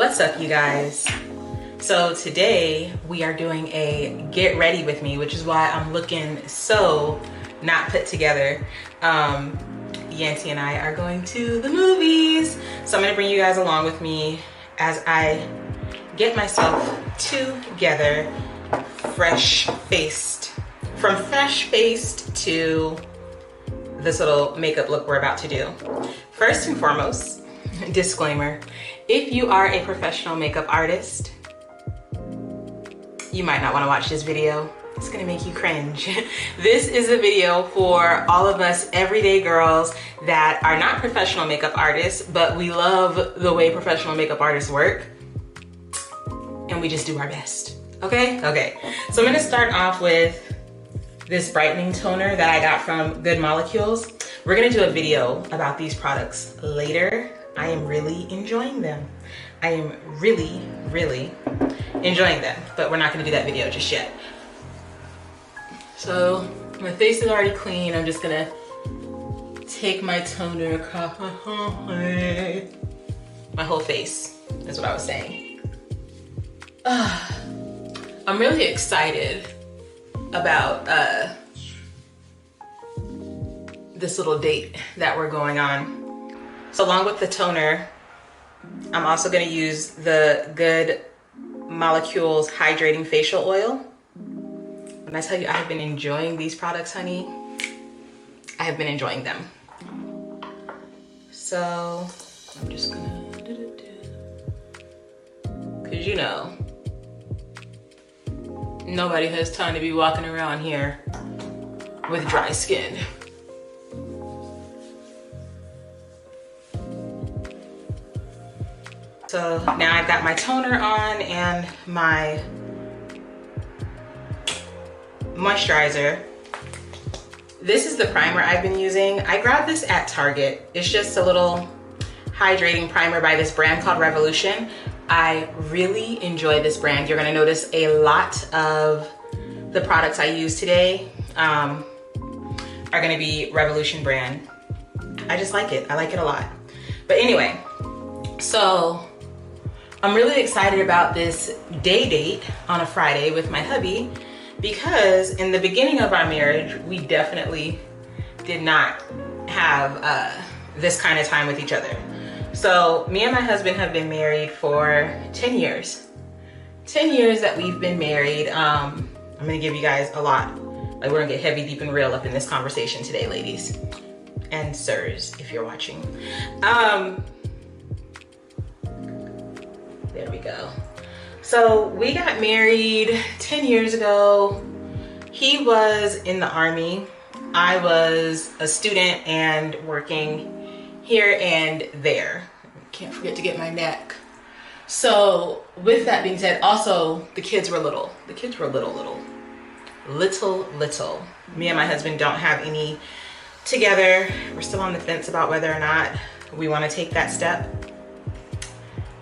What's up, you guys? So today we are doing a get ready with me, which is why I'm looking so not put together. Yancy and I are going to the movies. So I'm gonna bring you guys along with me as I get myself together, fresh-faced. From fresh-faced to this little makeup look we're about to do. First and foremost, disclaimer, if you are a professional makeup artist, you might not want to watch this video. It's gonna make you cringe. This is a video for all of us everyday girls that are not professional makeup artists, but we love the way professional makeup artists work, and we just do our best. Okay? Okay. So I'm gonna start off with this brightening toner that I got from Good Molecules. We're gonna do a video about these products later. I am really enjoying them. I am really, really enjoying them, but we're not gonna do that video just yet. So my face is already clean. I'm just gonna take my toner across my whole face, is what I was saying. I'm really excited about this little date that we're going on. So along with the toner, I'm also gonna use the Good Molecules Hydrating Facial Oil. When I tell you I have been enjoying these products, honey, I have been enjoying them. So I'm just gonna cause you know, nobody has time to be walking around here with dry skin. So now I've got my toner on and my moisturizer. This is the primer I've been using. I grabbed this at Target. It's just a little hydrating primer by this brand called Revolution. I really enjoy this brand. You're gonna notice a lot of the products I use today are gonna be Revolution brand. I just like it. I like it a lot. But anyway, so I'm really excited about this day date on a Friday with my hubby, because in the beginning of our marriage, we definitely did not have this kind of time with each other. So me and my husband have been married for 10 years. 10 years that we've been married. I'm gonna give you guys a lot. Like, we're gonna get heavy, deep, and real up in this conversation today, ladies and sirs, if you're watching. There we go. So we got married 10 years ago. He was in the Army. I was a student and working here and there. Can't forget to get my neck. So with that being said, also the kids were little. The kids were little. Me and my husband don't have any together. We're still on the fence about whether or not we want to take that step.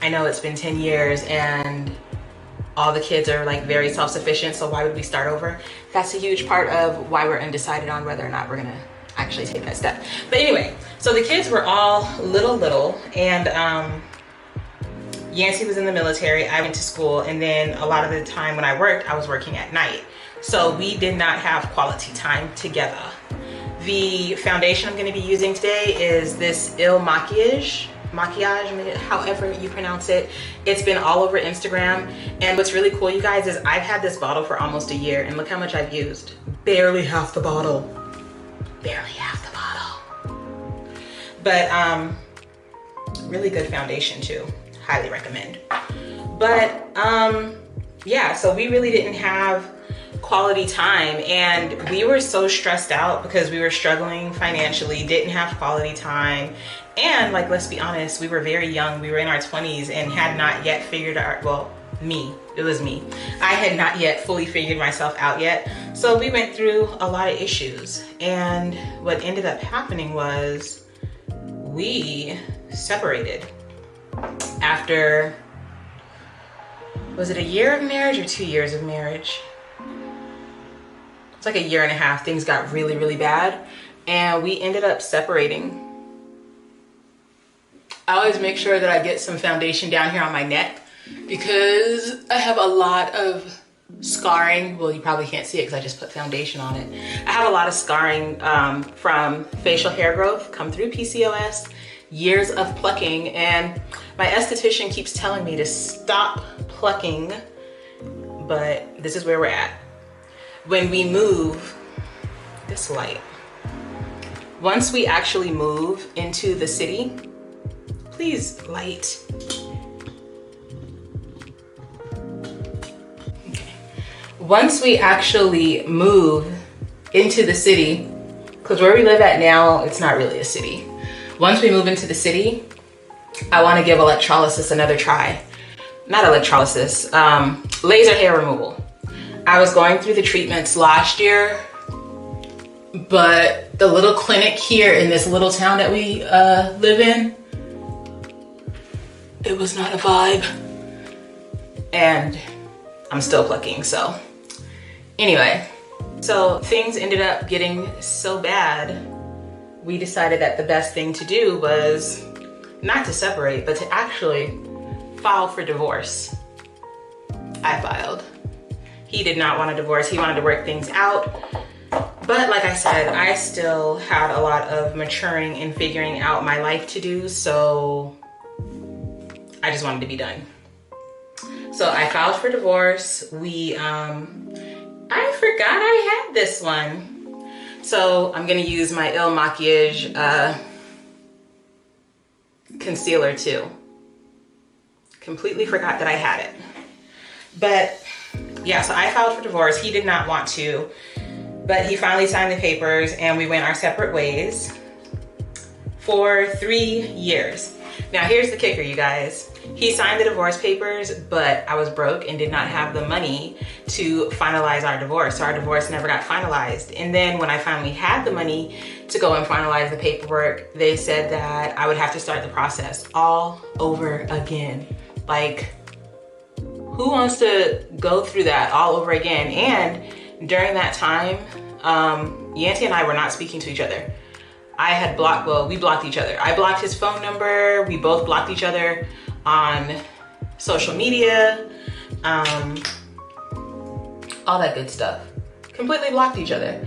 I know it's been 10 years and all the kids are like very self-sufficient, so why would we start over? That's a huge part of why we're undecided on whether or not we're gonna actually take that step. But anyway, so the kids were all little, and Yancy was in the military, I went to school, and then a lot of the time when I worked, I was working at night. So we did not have quality time together. The foundation I'm gonna be using today is this Il Maquillage, however you pronounce it. It's been all over Instagram, and what's really cool, you guys, is I've had this bottle for almost a year, and look how much I've used. Barely half the bottle. Barely half the bottle. But really good foundation too. Highly recommend. But yeah, so we really didn't have quality time, and we were so stressed out because we were struggling financially, didn't have quality time. And like, let's be honest, we were very young. We were in our 20s and had not yet figured out, well, it was me. I had not yet fully figured myself out yet. So we went through a lot of issues. And what ended up happening was we separated after, was it a year of marriage or 2 years of marriage? It's like a year and a half. Things got really, really bad. And we ended up separating. I always make sure that I get some foundation down here on my neck because I have a lot of scarring. Well, you probably can't see it because I just put foundation on it. I have a lot of scarring from facial hair growth, come through PCOS, years of plucking, and my esthetician keeps telling me to stop plucking, but this is where we're at. When we move, this light, once we actually move into the city, please light. Okay. Once we actually move into the city, because where we live at now, it's not really a city. Once we move into the city, I want to give electrolysis another try. Not electrolysis, laser hair removal. I was going through the treatments last year, but the little clinic here in this little town that we live in, it was not a vibe. And I'm still plucking, so. Anyway, so things ended up getting so bad, we decided that the best thing to do was not to separate, but to actually file for divorce. I filed. He did not want a divorce. He wanted to work things out. But like I said, I still had a lot of maturing and figuring out my life to do, so I just wanted to be done. So I filed for divorce. I forgot I had this one. So I'm gonna use my Il Makiage concealer too. Completely forgot that I had it. But yeah, so I filed for divorce. He did not want to, but he finally signed the papers and we went our separate ways for 3 years. Now here's the kicker, you guys. He signed the divorce papers, but I was broke and did not have the money to finalize our divorce. So our divorce never got finalized. And then when I finally had the money to go and finalize the paperwork, they said that I would have to start the process all over again. Like, who wants to go through that all over again? And during that time, Yanti and I were not speaking to each other. I had blocked, well, we blocked each other. I blocked his phone number. We both blocked each other on social media, all that good stuff. Completely blocked each other,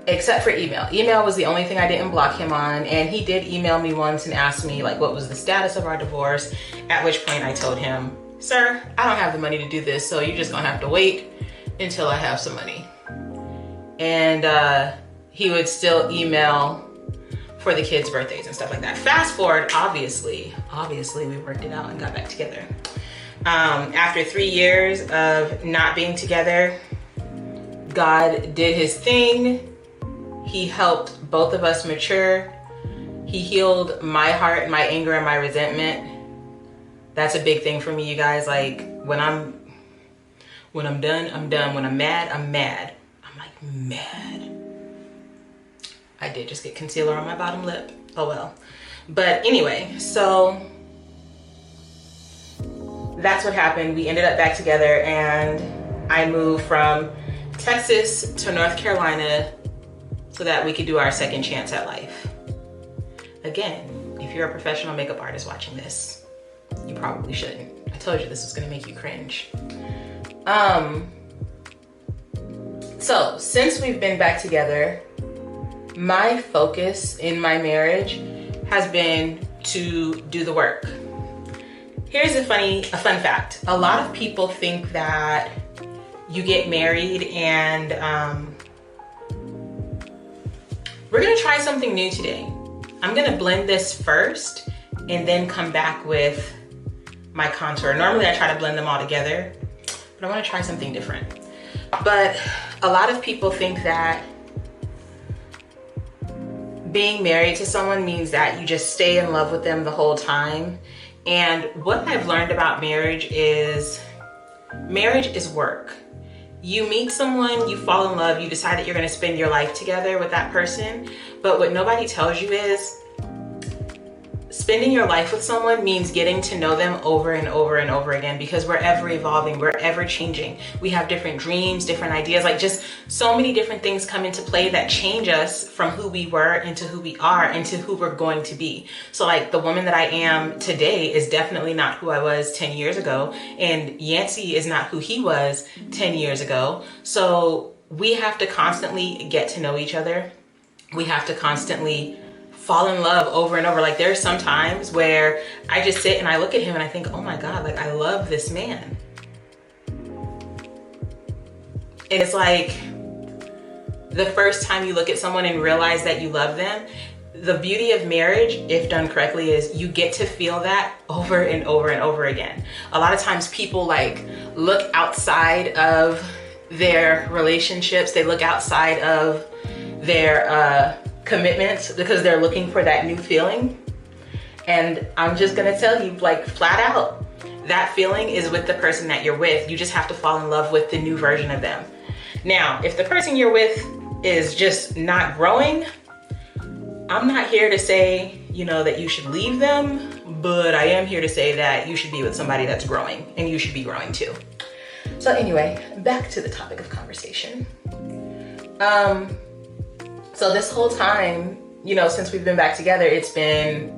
except for email. Email was the only thing I didn't block him on, and he did email me once and asked me like what was the status of our divorce, at which point I told him, sir, I don't have the money to do this, so you're just gonna have to wait until I have some money. And he would still email for the kids' birthdays and stuff like that. Fast forward, obviously we worked it out and got back together. After 3 years of not being together, God did his thing. He helped both of us mature. He healed my heart, my anger, and my resentment. That's a big thing for me, you guys. Like, when I'm done, I'm done. When I'm mad, I'm mad. I'm like mad. I did just get concealer on my bottom lip. Oh well. But anyway, so that's what happened. We ended up back together and I moved from Texas to North Carolina so that we could do our second chance at life. Again, if you're a professional makeup artist watching this, you probably shouldn't. I told you this was gonna make you cringe. So since we've been back together, my focus in my marriage has been to do the work. Here's a fun fact. A lot of people think that you get married and we're gonna try something new today. I'm gonna blend this first and then come back with my contour. Normally I try to blend them all together, but I wanna try something different. But a lot of people think that being married to someone means that you just stay in love with them the whole time. And what I've learned about marriage is work. You meet someone, you fall in love, you decide that you're gonna spend your life together with that person. But what nobody tells you is spending your life with someone means getting to know them over and over and over again, because we're ever evolving, we're ever changing. We have different dreams, different ideas, like just so many different things come into play that change us from who we were into who we are into who we're going to be. So like the woman that I am today is definitely not who I was 10 years ago, and Yancey is not who he was 10 years ago. So we have to constantly get to know each other. We have to constantly fall in love over and over. Like there's some times where I just sit and I look at him and I think, oh my God, like I love this man. And it's like the first time you look at someone and realize that you love them, the beauty of marriage, if done correctly, is you get to feel that over and over and over again. A lot of times people like look outside of their relationships. They look outside of their commitments because they're looking for that new feeling. And I'm just gonna tell you, like flat out, that feeling is with the person that you're with. You just have to fall in love with the new version of them. Now, if the person you're with is just not growing, I'm not here to say, you know, that you should leave them, but I am here to say that you should be with somebody that's growing, and you should be growing too. So anyway, back to the topic of conversation. So this whole time, you know, since we've been back together, it's been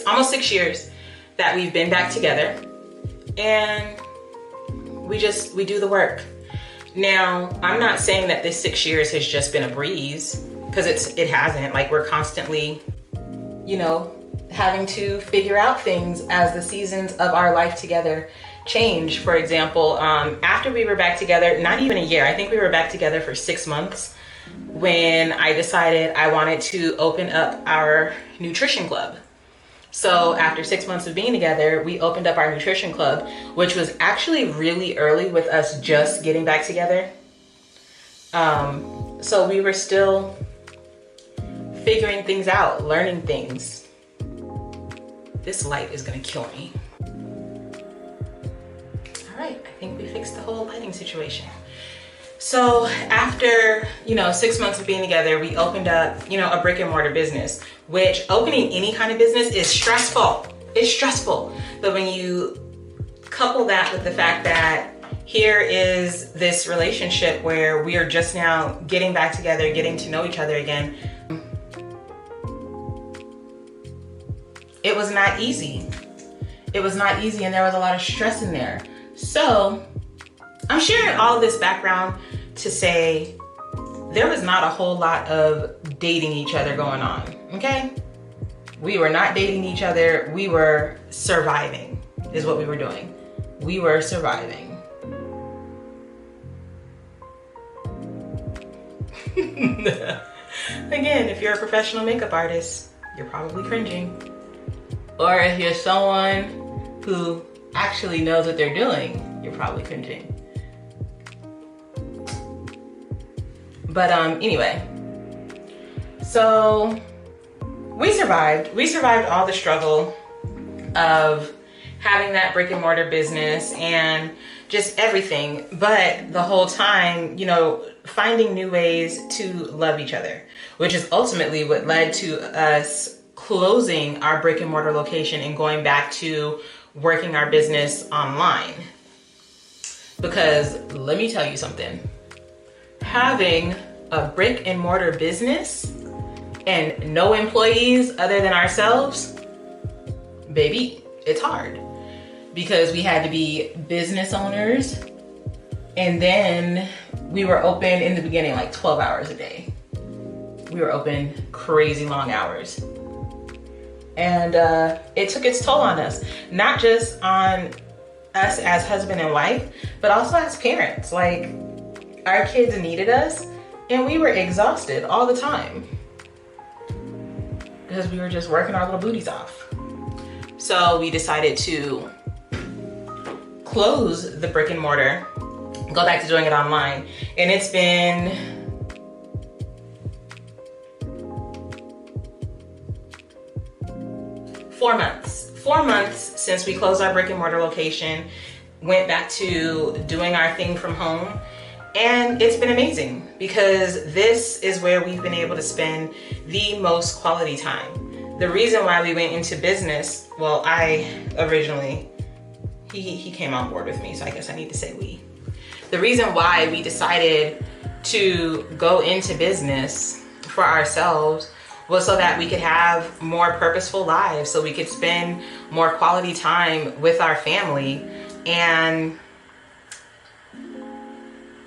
almost 6 years that we've been back together, and we do the work. Now, I'm not saying that this 6 years has just been a breeze, because it hasn't. Like we're constantly, you know, having to figure out things as the seasons of our life together change. For example, after we were back together, not even a year, I think we were back together for 6 months, when I decided I wanted to open up our nutrition club. So after 6 months of being together, we opened up our nutrition club, which was actually really early with us just getting back together. So we were still figuring things out, learning things. This light is gonna kill me. All right, I think we fixed the whole lighting situation. So after, you know, 6 months of being together, we opened up, you know, a brick and mortar business, which opening any kind of business is stressful. It's stressful. But when you couple that with the fact that here is this relationship where we are just now getting back together, getting to know each other again, it was not easy. It was not easy, and there was a lot of stress in there. So I'm sharing all of this background to say there was not a whole lot of dating each other going on, okay? We were not dating each other. We were surviving is what we were doing. We were surviving. Again, if you're a professional makeup artist, you're probably cringing. Or if you're someone who actually knows what they're doing, you're probably cringing. But anyway, so we survived. We survived all the struggle of having that brick and mortar business and just everything. But the whole time, you know, finding new ways to love each other, which is ultimately what led to us closing our brick and mortar location and going back to working our business online. Because let me tell you something, having a brick and mortar business and no employees other than ourselves, baby, it's hard. Because we had to be business owners, and then we were open in the beginning like 12 hours a day. We were open crazy long hours. And it took its toll on us, not just on us as husband and wife, but also as parents. Like, our kids needed us, and we were exhausted all the time because we were just working our little booties off. So we decided to close the brick and mortar, go back to doing it online. And it's been four months since we closed our brick and mortar location, went back to doing our thing from home. And it's been amazing because this is where we've been able to spend the most quality time. The reason why we went into business, well, I originally, he came on board with me, so I guess I need to say we. The reason why we decided to go into business for ourselves was so that we could have more purposeful lives, so we could spend more quality time with our family. And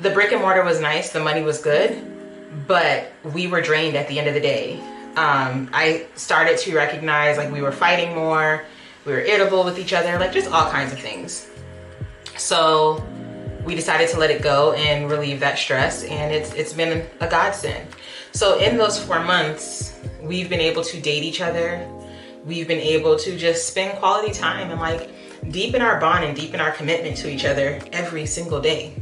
the brick and mortar was nice, the money was good, but we were drained at the end of the day. I started to recognize like we were fighting more, we were irritable with each other, like just all kinds of things. So we decided to let it go and relieve that stress, and it's been a godsend. So in those 4 months, we've been able to date each other. We've been able to just spend quality time and like deepen our bond and deepen our commitment to each other every single day.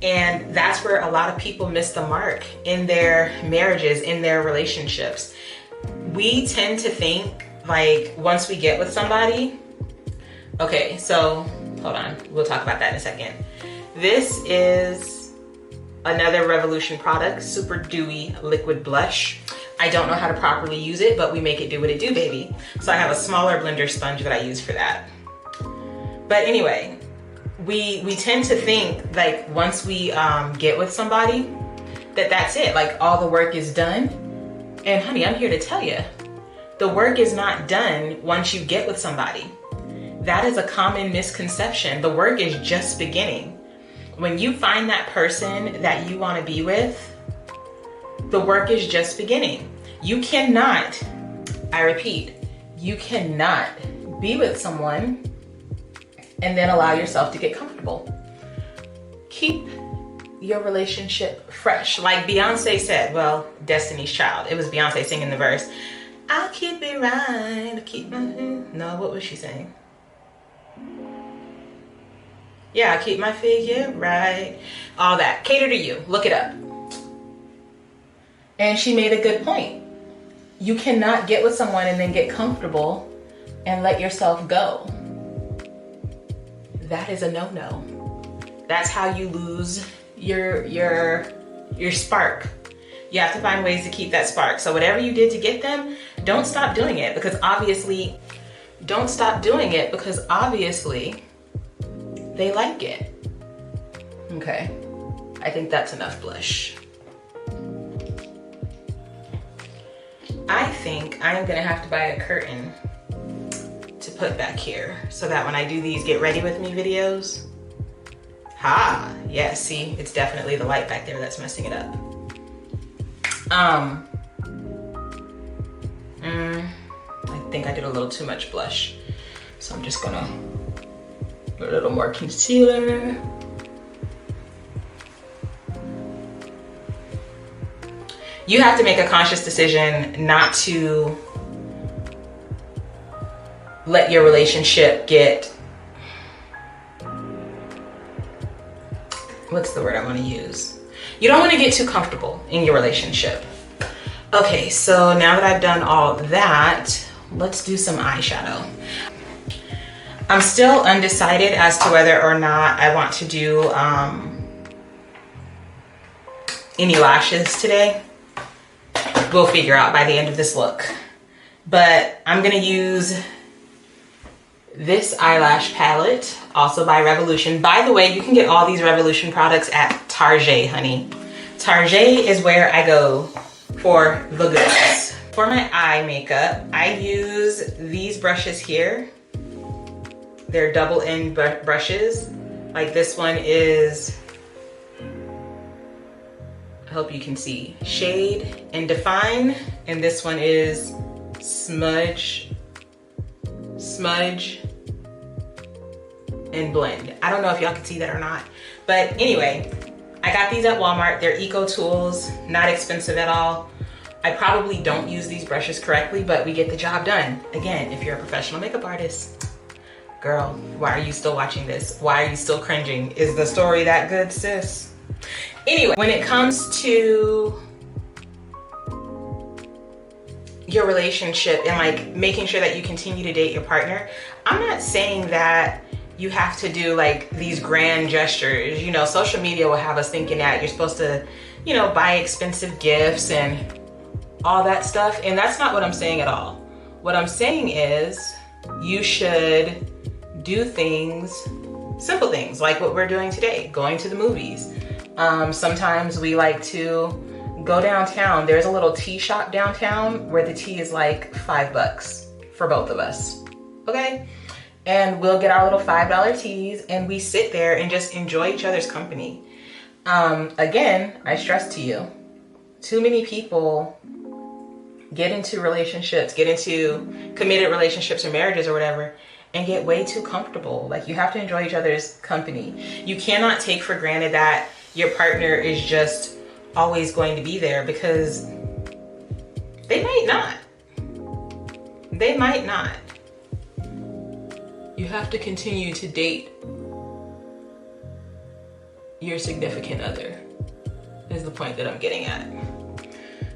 And that's where a lot of people miss the mark in their marriages, in their relationships. We tend to think like once we get with somebody, okay, so hold on, we'll talk about that in a second. This is another Revolution product, Super Dewy Liquid Blush. I don't know how to properly use it, but we make it do what it do, baby. So I have a smaller blender sponge that I use for that. But anyway, we tend to think like once we get with somebody, that's it, like all the work is done. And honey, I'm here to tell you, the work is not done once you get with somebody. That is a common misconception. The work is just beginning. When you find that person that you want to be with, the work is just beginning. You cannot, I repeat, you cannot be with someone and then allow yourself to get comfortable. Keep your relationship fresh. Like Beyonce said, well, Destiny's Child, it was Beyonce singing the verse, I'll keep it right, keep my, no, what was she saying? Yeah, I keep my figure right. All that. Cater to you. Look it up. And she made a good point. You cannot get with someone and then get comfortable and let yourself go. That is a no-no. That's how you lose your spark. You have to find ways to keep that spark. So whatever you did to get them, don't stop doing it, because obviously they like it. Okay, I think that's enough blush. I think I'm gonna have to buy a curtain to put back here so that when I do these get ready with me videos, yeah, see, it's definitely the light back there that's messing it up. I think I did a little too much blush, so I'm just gonna a little more concealer. You have to make a conscious decision not to let your relationship get, what's the word I want to use? You don't want to get too comfortable in your relationship. Okay, so now that I've done all that, let's do some eyeshadow. I'm still undecided as to whether or not I want to do any lashes today. We'll figure out by the end of this look. But I'm gonna use this eyelash palette, also by Revolution. By the way, you can get all these Revolution products at Target, honey. Target is where I go for the goods. For my eye makeup, I use these brushes here. They're double end brushes. Like this one is, I hope you can see, Shade and Define. And this one is Smudge and Blend. I don't know if y'all can see that or not. But anyway, I got these at Walmart. They're Eco Tools, not expensive at all. I probably don't use these brushes correctly, but we get the job done. Again, if you're a professional makeup artist, girl, why are you still watching this? Why are you still cringing? Is the story that good, sis? Anyway, when it comes to your relationship and like making sure that you continue to date your partner, I'm not saying that you have to do like these grand gestures. You know, social media will have us thinking that you're supposed to, you know, buy expensive gifts and all that stuff. And that's not what I'm saying at all. What I'm saying is you should do things, simple things like what we're doing today, going to the movies. Sometimes we like to go downtown. There's a little tea shop downtown where the tea is like $5 for both of us, okay? And we'll get our little $5 teas and we sit there and just enjoy each other's company. Again, I stress to you, too many people get into relationships, get into committed relationships or marriages or whatever, and get way too comfortable. Like, you have to enjoy each other's company. You cannot take for granted that your partner is just always going to be there, because they might not. They might not. You have to continue to date your significant other, is the point that I'm getting at.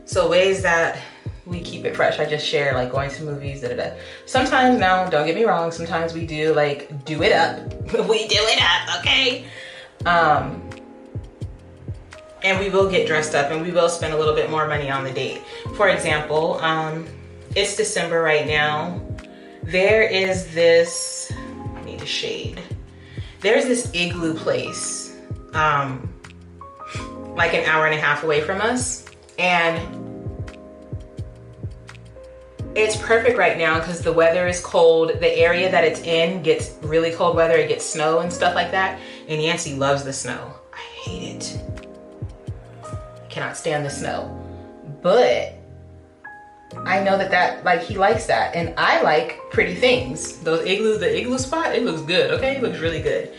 So ways that we keep it fresh, I just share, like going to movies, Sometimes, now, don't get me wrong, sometimes we do like do it up. We do it up, okay? And we will get dressed up and we will spend a little bit more money on the date. For example, it's December right now. There is this, I need a shade. There's this igloo place, like an hour and a half away from us. And it's perfect right now because the weather is cold. The area that it's in gets really cold weather. It gets snow and stuff like that. And Yancey loves the snow. I hate it. I cannot stand the snow. But I know that like he likes that. And I like pretty things. The igloo spot, it looks good, okay? It looks really good.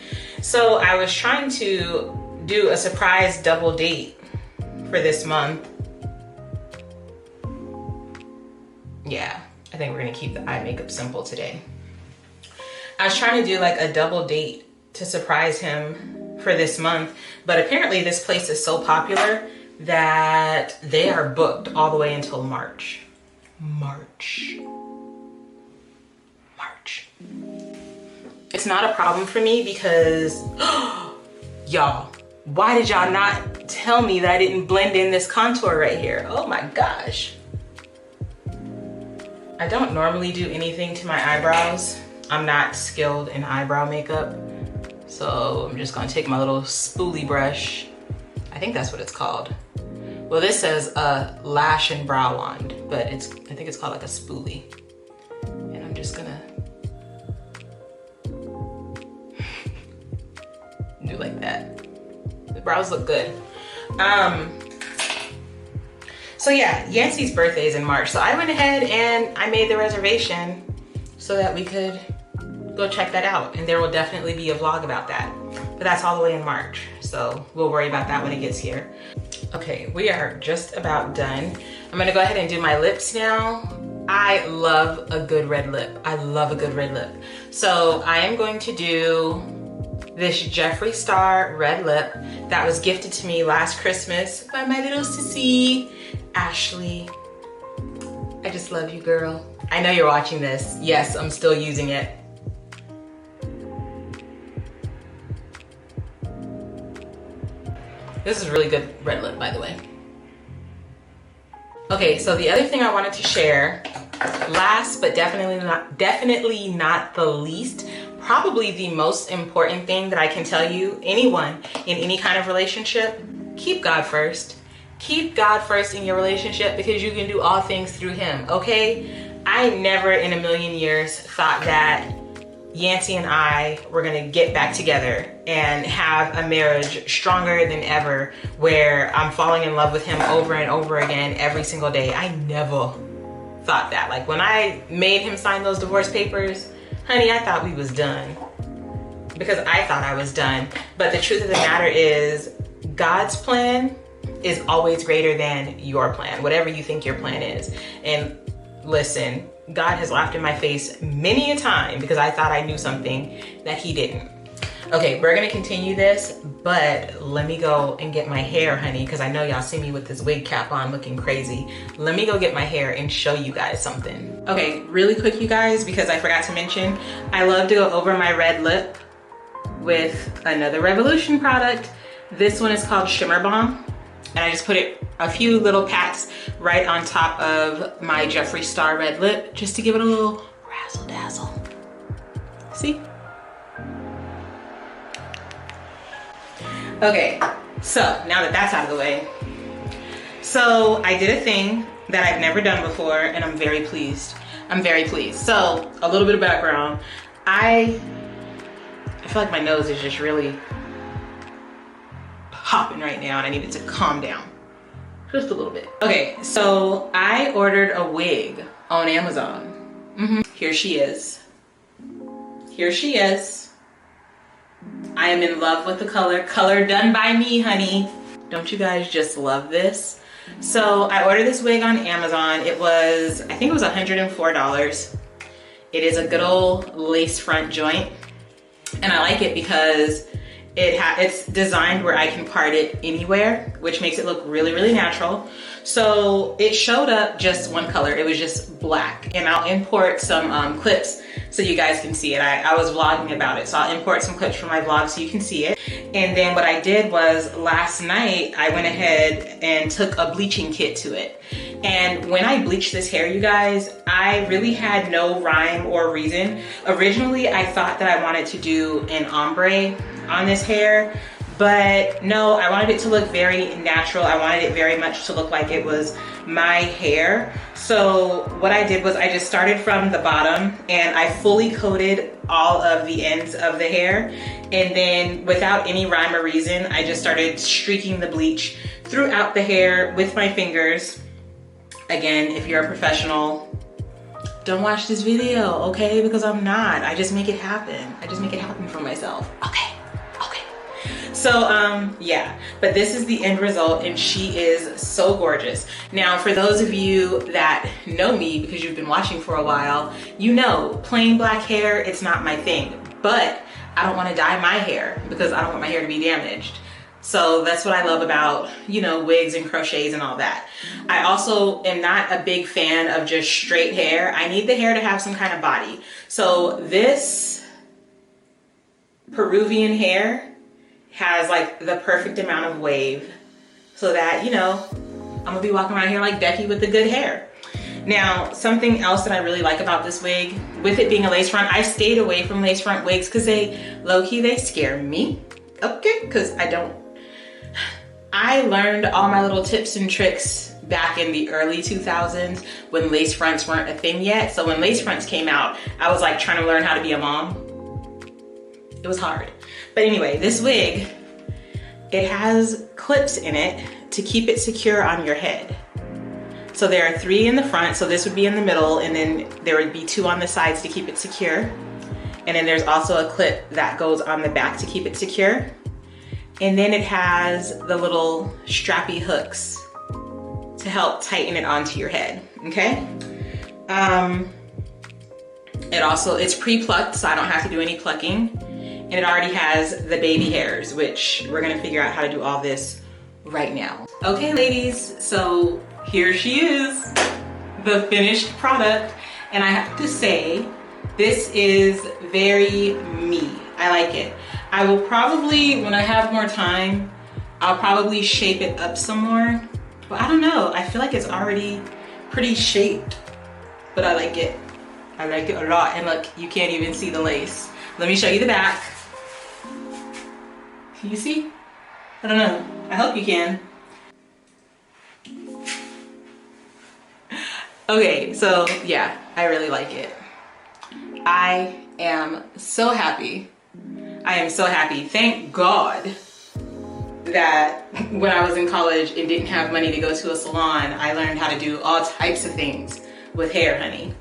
So I was trying to do a surprise double date for this month. Yeah, I think we're gonna keep the eye makeup simple today. I was trying to do like a double date to surprise him for this month, but apparently this place is so popular that they are booked all the way until March. March. It's not a problem for me because, y'all, why did y'all not tell me that I didn't blend in this contour right here? Oh my gosh. I don't normally do anything to my eyebrows. I'm not skilled in eyebrow makeup. So I'm just gonna take my little spoolie brush. I think that's what it's called. Well, this says a lash and brow wand, but I think it's called like a spoolie. And I'm just gonna do like that. The brows look good. So yeah, Yancey's birthday is in March. So I went ahead and I made the reservation so that we could go check that out. And there will definitely be a vlog about that. But that's all the way in March. So we'll worry about that when it gets here. Okay, we are just about done. I'm gonna go ahead and do my lips now. I love a good red lip. I love a good red lip. So I am going to do this Jeffree Star red lip that was gifted to me last Christmas by my little sissy, Ashley. I just love you, girl. I know you're watching this. Yes, I'm still using it. This is really good red lip, by the way. Okay, so the other thing I wanted to share, last but definitely not the least, probably the most important thing that I can tell you, anyone in any kind of relationship, keep God first. Keep God first in your relationship because you can do all things through him, okay? I never in a million years thought that Yancey and I were gonna get back together and have a marriage stronger than ever where I'm falling in love with him over and over again every single day. I never thought that. Like when I made him sign those divorce papers, honey, I thought we was done because I thought I was done. But the truth of the matter is God's plan is always greater than your plan, whatever you think your plan is. And listen, God has laughed in my face many a time because I thought I knew something that he didn't. Okay, we're gonna continue this, but let me go and get my hair, honey, because I know y'all see me with this wig cap on looking crazy. Let me go get my hair and show you guys something. Okay, really quick, you guys, because I forgot to mention, I love to go over my red lip with another Revolution product. This one is called Shimmer Balm, and I just put a few little pats right on top of my Jeffree Star red lip just to give it a little razzle dazzle. See? Okay, so now that that's out of the way, so I did a thing that I've never done before, and I'm very pleased. I'm very pleased. So a little bit of background. I feel like my nose is just really popping right now, and I need it to calm down just a little bit. Okay, so I ordered a wig on Amazon. Here she is. Here she is. I am in love with the color. Color done by me, honey. Don't you guys just love this? So I ordered this wig on Amazon. It was, I think it was $104. It is a good old lace front joint. And I like it because it's designed where I can part it anywhere, which makes it look really, really natural. So it showed up just one color. It was just black. And I'll import some clips so you guys can see it. I was vlogging about it, so I'll import some clips from my vlog so you can see it. And then what I did was last night, I went ahead and took a bleaching kit to it. And when I bleached this hair, you guys, I really had no rhyme or reason. Originally, I thought that I wanted to do an ombre on this hair, but no, I wanted it to look very natural. I wanted it very much to look like it was my hair. So what I did was I just started from the bottom and I fully coated all of the ends of the hair. And then without any rhyme or reason, I just started streaking the bleach throughout the hair with my fingers. Again, if you're a professional, don't watch this video, okay? Because I'm not. I just make it happen. I just make it happen for myself. Okay. So yeah, but this is the end result, and she is so gorgeous. Now, for those of you that know me because you've been watching for a while, you know plain black hair, it's not my thing. But I don't want to dye my hair because I don't want my hair to be damaged. So that's what I love about, you know, wigs and crochets and all that. I also am not a big fan of just straight hair. I need the hair to have some kind of body. So this Peruvian hair has like the perfect amount of wave so that, you know, I'm gonna be walking around here like Becky with the good hair. Now, something else that I really like about this wig, with it being a lace front, I stayed away from lace front wigs because low-key, they scare me. Okay, because I learned all my little tips and tricks back in the early 2000s when lace fronts weren't a thing yet. So when lace fronts came out, I was like trying to learn how to be a mom. It was hard. But anyway, this wig, it has clips in it to keep it secure on your head. So there are 3 in the front, so this would be in the middle, and then there would be 2 on the sides to keep it secure. And then there's also a clip that goes on the back to keep it secure. And then it has the little strappy hooks to help tighten it onto your head, okay? It's pre-plucked, so I don't have to do any plucking. And it already has the baby hairs, which we're gonna figure out how to do all this right now. Okay, ladies, so here she is, the finished product. And I have to say, this is very me. I like it. I will probably, when I have more time, I'll probably shape it up some more. But I don't know, I feel like it's already pretty shaped, but I like it. I like it a lot. And look, you can't even see the lace. Let me show you the back. Can you see? I don't know. I hope you can. Okay, so yeah, I really like it. I am so happy. I am so happy. Thank God that when I was in college and didn't have money to go to a salon, I learned how to do all types of things with hair, honey.